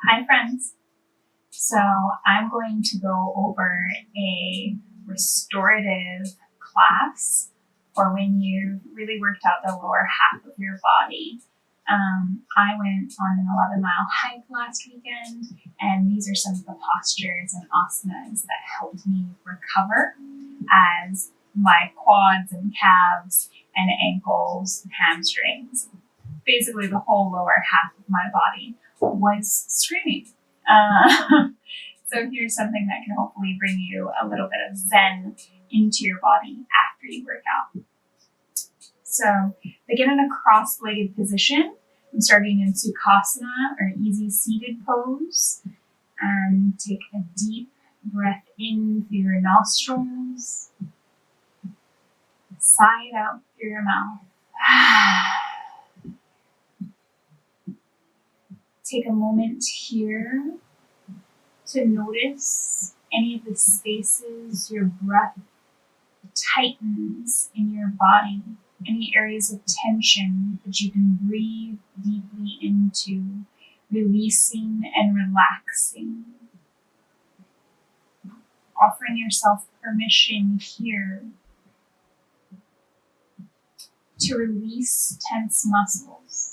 Hi friends. So I'm going to go over a restorative class for when you've really worked out the lower half of your body. I went on an 11-mile hike last weekend, and these are some of the postures and asanas that helped me recover as my quads and calves and ankles and hamstrings, basically the whole lower half of my body, was screaming. So here's something that can hopefully bring you a little bit of zen into your body after you work out. So begin in a cross-legged position. I'm starting in Sukhasana, or easy seated pose. And take a deep breath in through your nostrils. Sigh it out through your mouth. Take a moment here to notice any of the spaces your breath tightens in your body, any areas of tension that you can breathe deeply into, releasing and relaxing. Offering yourself permission here to release tense muscles,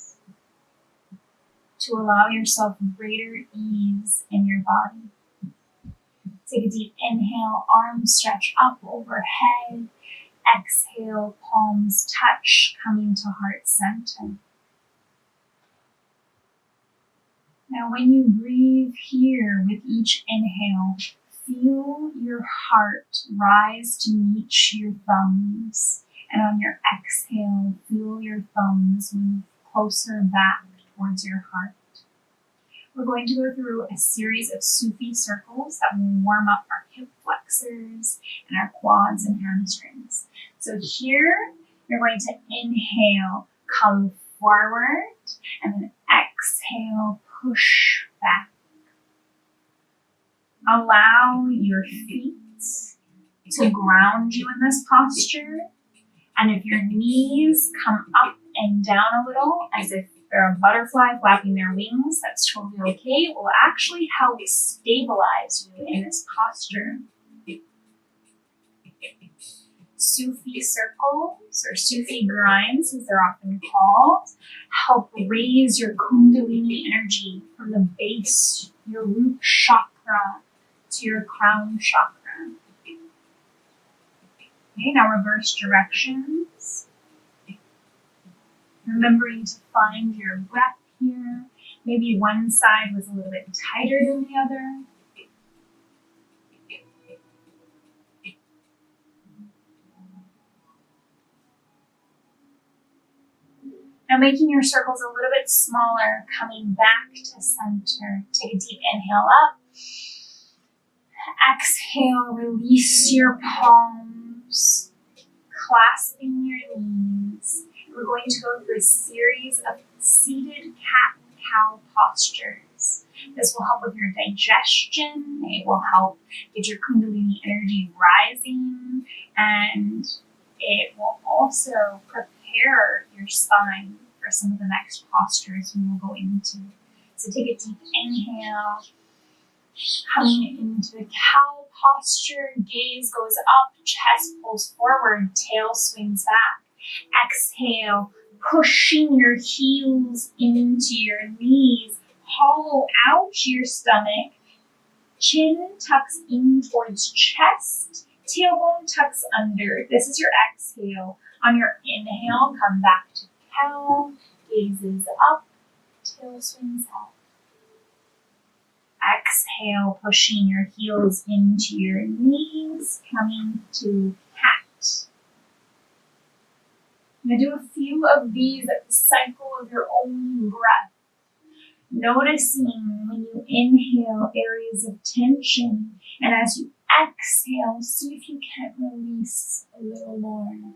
to allow yourself greater ease in your body. Take a deep inhale, arms stretch up overhead. Exhale, palms touch, coming to heart center. Now when you breathe here with each inhale, feel your heart rise to meet your thumbs. And on your exhale, feel your thumbs move closer back towards your heart. We're going to go through a series of Sufi circles that will warm up our hip flexors and our quads and hamstrings. So here, you're going to inhale, come forward, and then exhale, push back. Allow your feet to ground you in this posture. And if your knees come up and down a little, as if they're a butterfly flapping their wings, that's totally okay. It will actually help stabilize you in this posture. Sufi circles, or Sufi grinds as they're often called, help raise your kundalini energy from the base, your root chakra, to your crown chakra. Okay, now reverse directions. Remembering to find your breath here. Maybe one side was a little bit tighter than the other. Now making your circles a little bit smaller, coming back to center. Take a deep inhale up. Exhale, release your palms, clasping your knees. We're going to go through a series of seated cat-cow postures. This will help with your digestion. It will help get your kundalini energy rising, and it will also prepare your spine for some of the next postures we will go into. So take a deep inhale, coming into the cow posture, gaze goes up, chest pulls forward, tail swings back. Exhale, pushing your heels into your knees, hollow out your stomach, chin tucks in towards chest, tailbone tucks under. This is your exhale. On your inhale, come back to cow, gazes up, tail swings out. Exhale, pushing your heels into your knees, coming to cat. Now do a few of these at the cycle of your own breath. Noticing when you inhale areas of tension, and as you exhale, see if you can release a little more.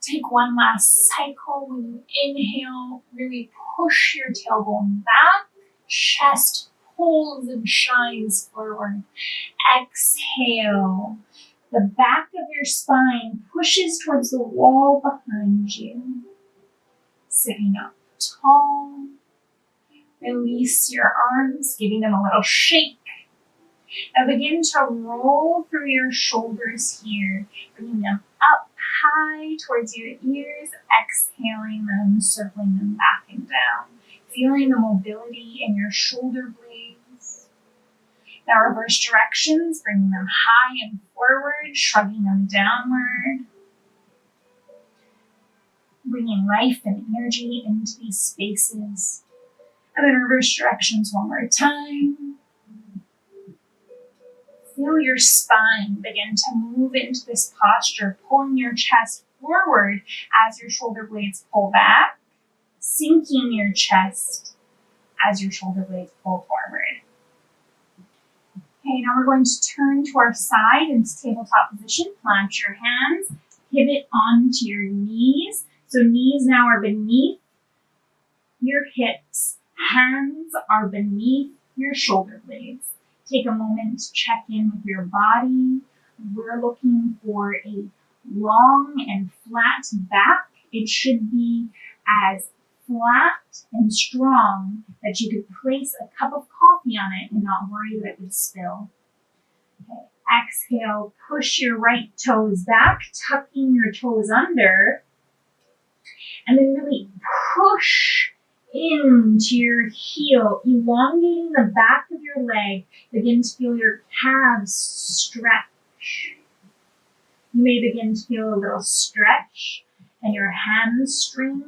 Take one last cycle. When you inhale, really push your tailbone back, chest pulls and shines forward. Exhale. The back of your spine pushes towards the wall behind you. Sitting up tall. Release your arms, giving them a little shake. Now begin to roll through your shoulders here, bringing them up high towards your ears, exhaling them, circling them back and down. Feeling the mobility in your shoulder blades. Now reverse directions, bringing them high and forward, shrugging them downward. Bringing life and energy into these spaces. And then reverse directions one more time. Feel your spine begin to move into this posture, pulling your chest forward as your shoulder blades pull back, sinking your chest as your shoulder blades pull forward. Okay, now we're going to turn to our side into tabletop position. Plant your hands, pivot onto your knees. So knees now are beneath your hips. Hands are beneath your shoulder blades. Take a moment to check in with your body. We're looking for a long and flat back. It should be as flat and strong that you could place a cup of coffee on it and not worry that it would spill. Okay. Exhale, push your right toes back, tucking your toes under, and then really push into your heel, elongating the back of your leg. Begin to feel your calves stretch. You may begin to feel a little stretch in your hamstrings.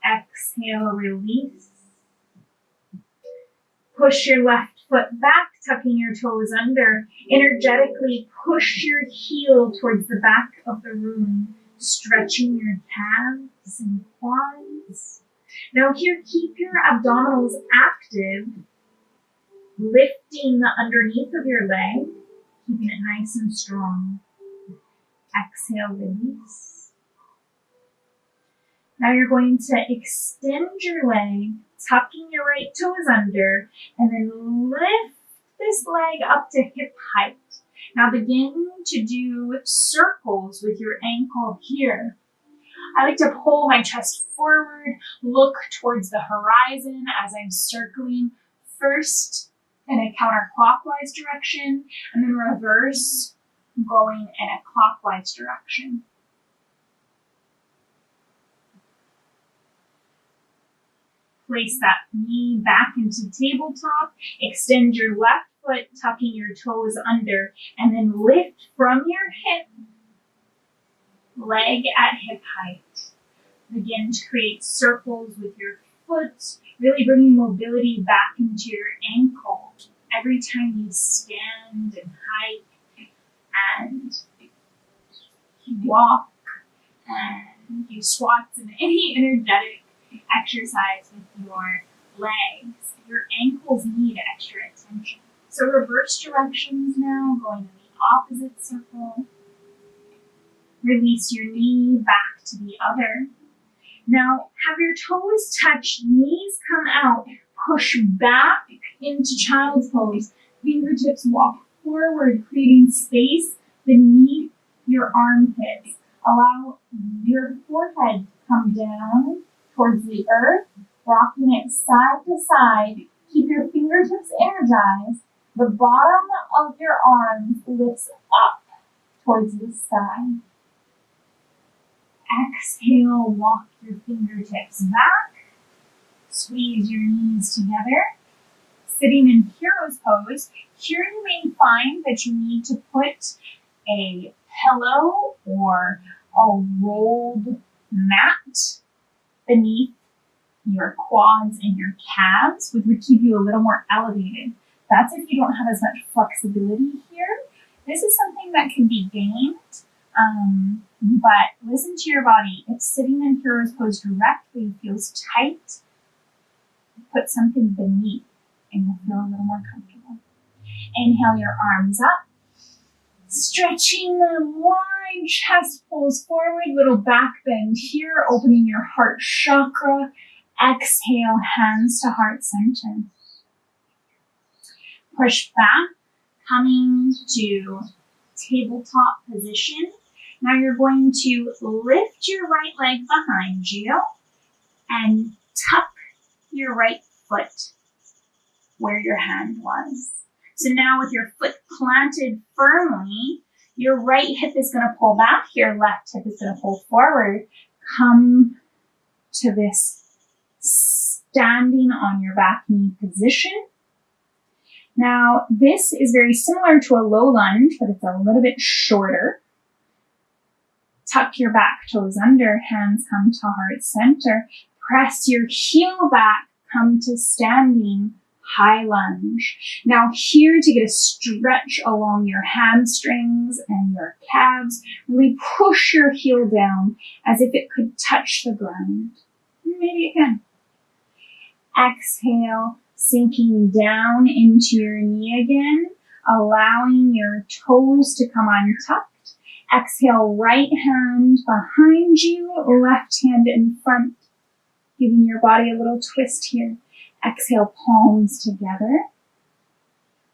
Exhale, release. Push your left foot back, tucking your toes under. Energetically push your heel towards the back of the room, stretching your calves and quads. Now here, keep your abdominals active, lifting the underneath of your leg, keeping it nice and strong. Exhale, release. Now you're going to extend your leg, tucking your right toes under, and then lift this leg up to hip height. Now begin to do circles with your ankle here. I like to pull my chest forward, look towards the horizon as I'm circling, first in a counterclockwise direction, and then reverse, going in a clockwise direction. Place that knee back into tabletop, extend your left foot, tucking your toes under, and then lift from your hip, leg at hip height. Begin to create circles with your foot, really bringing mobility back into your ankle. Every time you stand and hike and you walk and you squats and any energetic exercise with your legs, your ankles need extra attention. So reverse directions now, going in the opposite circle. Release your knee back to the other. Now have your toes touch, knees come out, push back into child's pose. Fingertips walk forward, creating space beneath your armpits. Allow your forehead to come down towards the earth, rocking it side to side. Keep your fingertips energized. The bottom of your arms lifts up towards the sky. Exhale, walk your fingertips back. Squeeze your knees together. Sitting in hero's pose, here you may find that you need to put a pillow or a rolled mat beneath your quads and your calves, which would keep you a little more elevated. That's if you don't have as much flexibility here. This is something that can be gained, but listen to your body. If sitting in hero's pose directly feels tight, put something beneath and you'll feel a little more comfortable. Inhale your arms up, stretching them wide, chest pulls forward, little back bend here, opening your heart chakra. Exhale, hands to heart center. Push back, coming to tabletop position. Now you're going to lift your right leg behind you and tuck your right foot where your hand was. So now with your foot planted firmly, your right hip is going to pull back, your left hip is going to pull forward. Come to this standing on your back knee position. Now, this is very similar to a low lunge, but it's a little bit shorter. Tuck your back toes under, hands come to heart center. Press your heel back, come to standing high lunge. Now here to get a stretch along your hamstrings and your calves, really push your heel down as if it could touch the ground. Maybe again. Exhale, sinking down into your knee again, allowing your toes to come untucked. Exhale, right hand behind you, left hand in front, giving your body a little twist here. Exhale, palms together.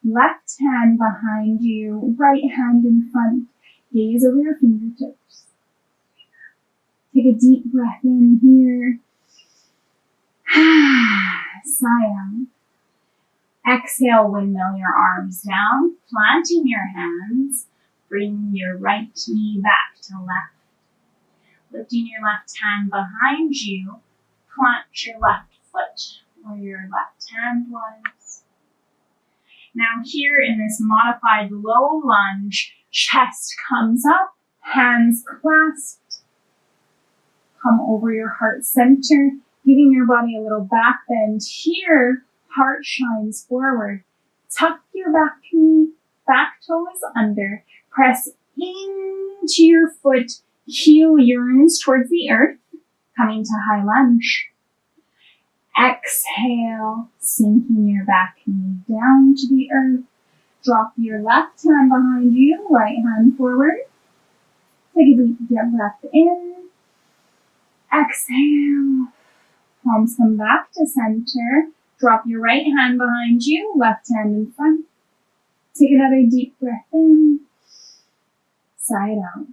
Left hand behind you, right hand in front. Gaze over your fingertips. Take a deep breath in here. Sigh out. Exhale, windmill your arms down, planting your hands. Bring your right knee back to left. Lifting your left hand behind you, plant your left foot where your left hand was. Now here in this modified low lunge, chest comes up, hands clasped. Come over your heart center, giving your body a little back bend. Here, heart shines forward. Tuck your back knee, back toes under. Press into your foot, heel yearns towards the earth, coming to high lunge. Exhale, sinking your back knee down to the earth. Drop your left hand behind you, right hand forward. Take a deep breath in. Exhale. Palms come back to center. Drop your right hand behind you, left hand in front. Take another deep breath in. Sigh it out.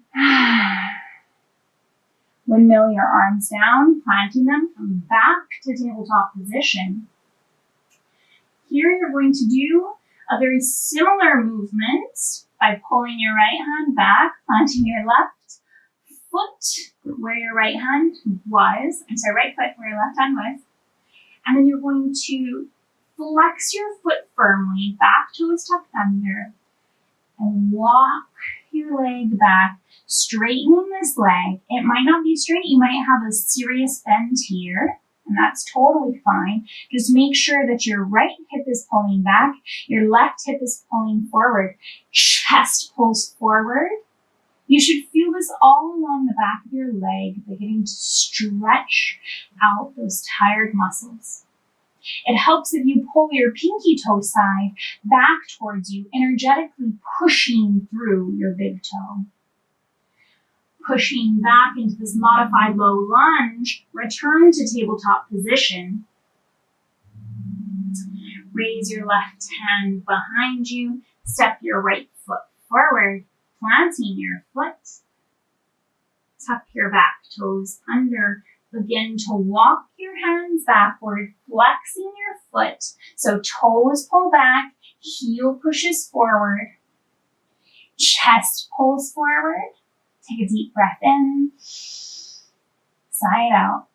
Windmill your arms down, planting them, come back to tabletop position. Here you're going to do a very similar movement by pulling your right hand back, planting your left foot where your right hand was, right foot where your left hand was. And then you're going to flex your foot firmly, back toes tucked under, and walk your leg back, straightening this leg. It might not be straight. You might have a serious bend here, and that's totally fine. Just make sure that your right hip is pulling back, your left hip is pulling forward. Chest pulls forward. You should feel this all along the back of your leg, beginning to stretch out those tired muscles. It helps if you pull your pinky toe side back towards you, energetically pushing through your big toe. Pushing back into this modified low lunge, return to tabletop position. Raise your left hand behind you, step your right foot forward, planting your foot. Tuck your back toes under. Begin to walk your hands backward, flexing your foot. So toes pull back, heel pushes forward, chest pulls forward. Take a deep breath in, sigh it out.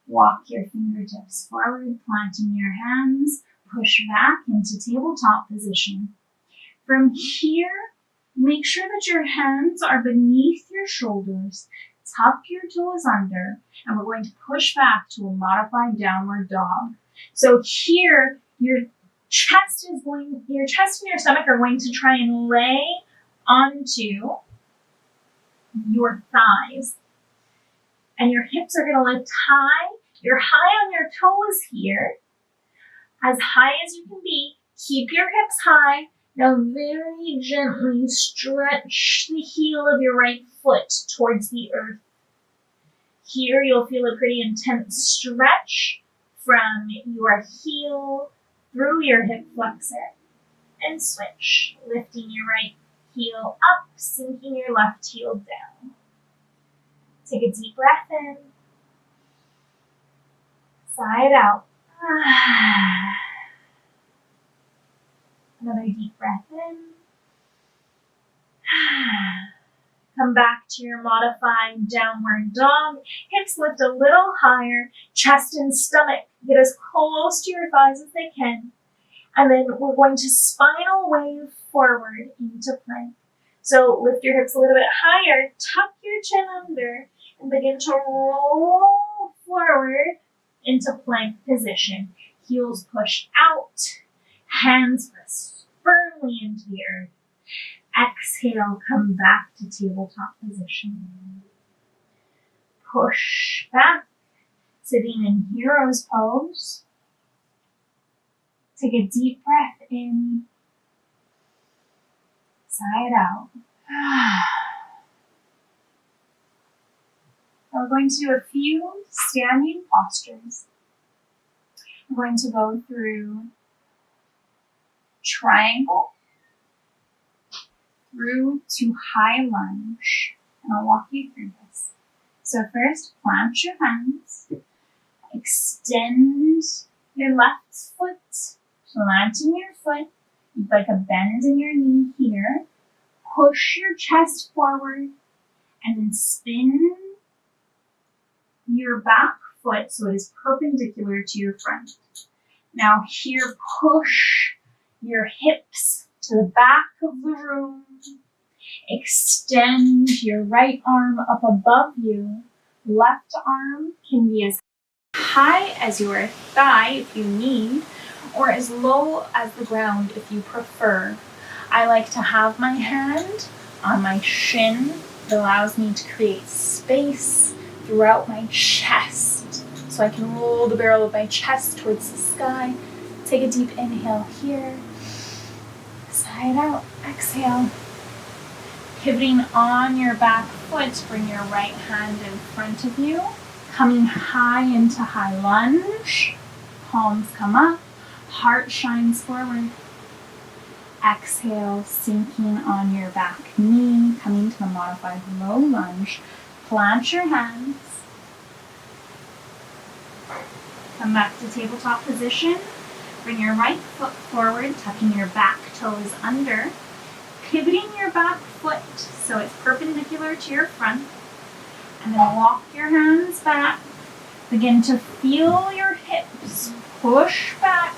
Walk your fingertips forward, planting your hands, push back into tabletop position. From here, make sure that your hands are beneath your shoulders. Tuck your toes under, and we're going to push back to a modified downward dog. So here, your chest and your stomach are going to try and lay onto your thighs. And your hips are going to lift high. You're high on your toes here. As high as you can be. Keep your hips high. Now very gently stretch the heel of your right foot towards the earth. Here you'll feel a pretty intense stretch from your heel through your hip flexor. And switch, lifting your right heel up, sinking your left heel down. Take a deep breath in. Sigh it out. Another deep breath in. Come back to your modified downward dog. Hips lift a little higher. Chest and stomach get as close to your thighs as they can. And then we're going to spinal wave forward into plank. So lift your hips a little bit higher. Tuck your chin under and begin to roll forward into plank position. Heels push out. Hands press firmly into the earth. Exhale, come back to tabletop position. Push back, sitting in hero's pose. Take a deep breath in. Sigh it out. We're going to do a few standing postures. We're going to go through triangle, through to high lunge, and I'll walk you through this. So first, plant your hands, extend your left foot, planting your foot, you'd like a bend in your knee here, push your chest forward, and then spin your back foot so it is perpendicular to your front. Now here, push your hips to the back of the room. Extend your right arm up above you. Left arm can be as high as your thigh if you need, or as low as the ground if you prefer. I like to have my hand on my shin. It allows me to create space throughout my chest, so I can roll the barrel of my chest towards the sky. Take a deep inhale here. Sigh it out. Exhale. Pivoting on your back foot, bring your right hand in front of you. Coming high into high lunge. Palms come up. Heart shines forward. Exhale, sinking on your back knee. Coming to the modified low lunge. Plant your hands. Come back to tabletop position. Bring your right foot forward, tucking your back toes under. Pivoting your back foot so it's perpendicular to your front. And then walk your hands back. Begin to feel your hips push back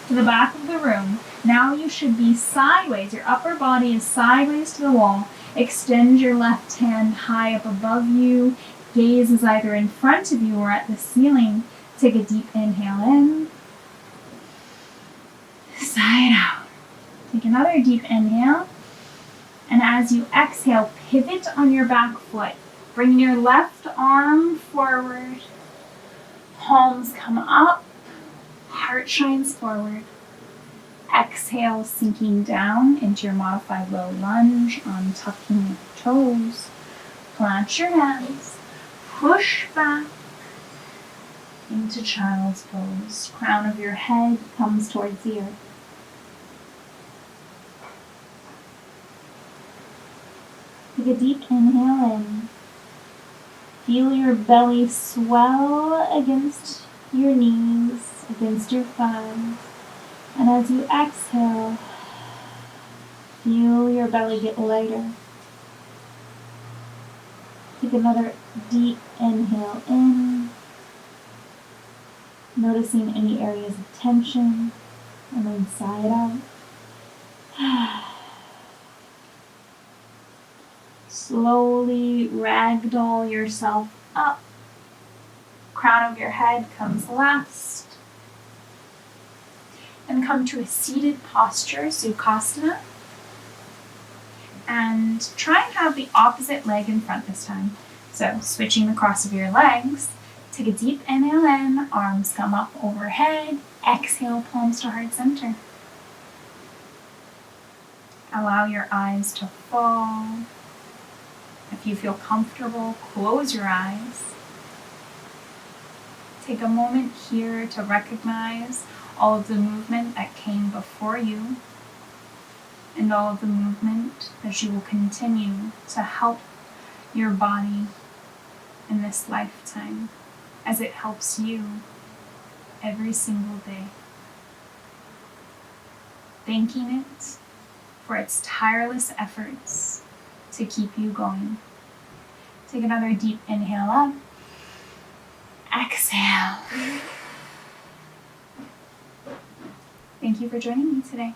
to the back of the room. Now you should be sideways. Your upper body is sideways to the wall. Extend your left hand high up above you. Gaze is either in front of you or at the ceiling. Take a deep inhale in. Sigh it out. Take another deep inhale. And as you exhale, pivot on your back foot. Bring your left arm forward. Palms come up. Heart shines forward. Exhale, sinking down into your modified low lunge, untucking your toes. Plant your hands. Push back into child's pose. Crown of your head comes towards the earth. Take a deep inhale in. Feel your belly swell against your knees, against your thighs. And as you exhale, feel your belly get lighter. Take another deep inhale in, noticing any areas of tension, and then sigh it out. Slowly ragdoll yourself up. Crown of your head comes last. And come to a seated posture, Sukhasana. And try and have the opposite leg in front this time. So switching the cross of your legs. Take a deep inhale in, arms come up overhead. Exhale, palms to heart center. Allow your eyes to fall. If you feel comfortable, close your eyes. Take a moment here to recognize all of the movement that came before you. and all of the movement that you will continue to help your body in this lifetime as it helps you every single day. Thanking it for its tireless efforts to keep you going. Take another deep inhale up. Exhale. Thank you for joining me today.